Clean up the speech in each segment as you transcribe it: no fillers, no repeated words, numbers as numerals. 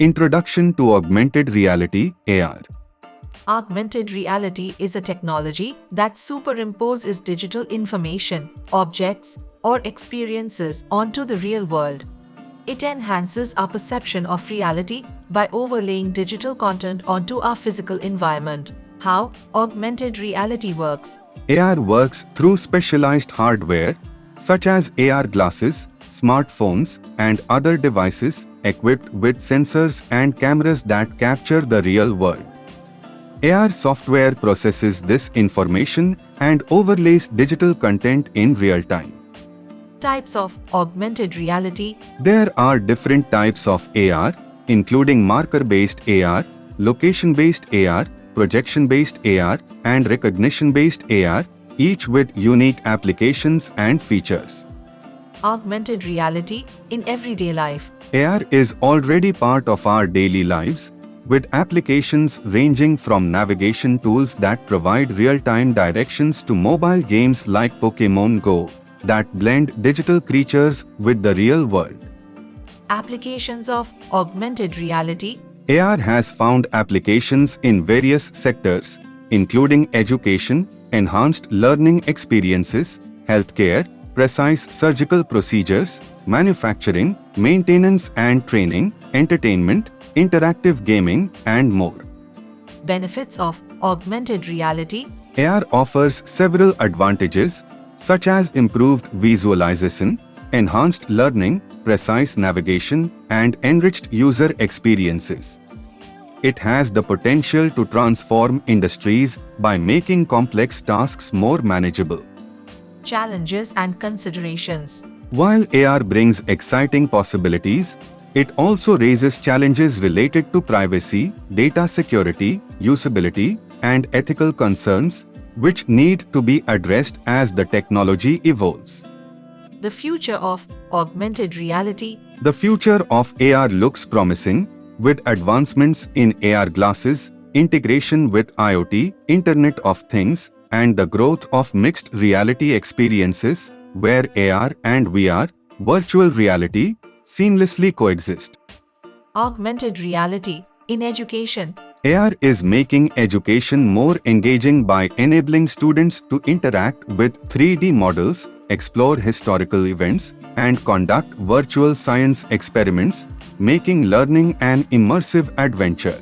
Introduction to Augmented Reality (AR). Augmented reality is a technology that superimposes digital information, objects, or experiences onto the real world. It enhances our perception of reality by overlaying digital content onto our physical environment. How augmented reality works? AR works through specialized hardware such as AR glasses, smartphones, and other devices equipped with sensors and cameras that capture the real world. AR software processes this information and overlays digital content in real time. Types of augmented reality. There are different types of AR, including marker-based AR, location-based AR, projection-based AR, and recognition-based AR, each with unique applications and features. Augmented reality in everyday life. AR is already part of our daily lives, with applications ranging from navigation tools that provide real-time directions to mobile games like Pokémon Go that blend digital creatures with the real world. Applications of augmented reality. AR has found applications in various sectors, including education, enhanced learning experiences, healthcare, precise surgical procedures, manufacturing, maintenance and training, entertainment, interactive gaming, and more. Benefits of augmented reality. AR offers several advantages, such as improved visualization, enhanced learning, precise navigation, and enriched user experiences. It has the potential to transform industries by making complex tasks more manageable. Challenges and considerations. While AR brings exciting possibilities, it also raises challenges related to privacy, data security, usability, and ethical concerns, which need to be addressed as the technology evolves. The future of augmented reality. The future of AR looks promising, with advancements in AR glasses, integration with IoT, Internet of Things, and the growth of mixed reality experiences, where AR and VR, virtual reality, seamlessly coexist. Augmented reality in education. AR is making education more engaging by enabling students to interact with 3D models, explore historical events, and conduct virtual science experiments, making learning an immersive adventure.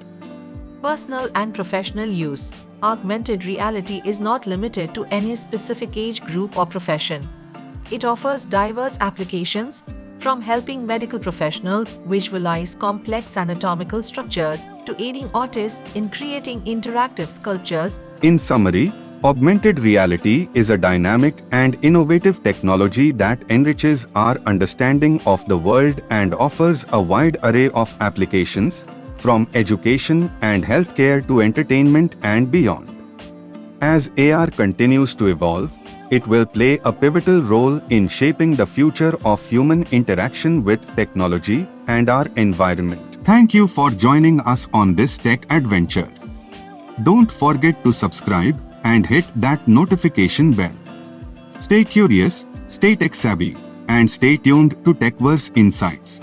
Personal and professional use. Augmented reality is not limited to any specific age group or profession. It offers diverse applications, from helping medical professionals visualize complex anatomical structures to aiding artists in creating interactive sculptures. In summary, augmented reality is a dynamic and innovative technology that enriches our understanding of the world and offers a wide array of applications, from education and healthcare to entertainment and beyond. As AR continues to evolve, it will play a pivotal role in shaping the future of human interaction with technology and our environment. Thank you for joining us on this tech adventure. Don't forget to subscribe and hit that notification bell. Stay curious, stay tech savvy, and stay tuned to TechVerse Insights.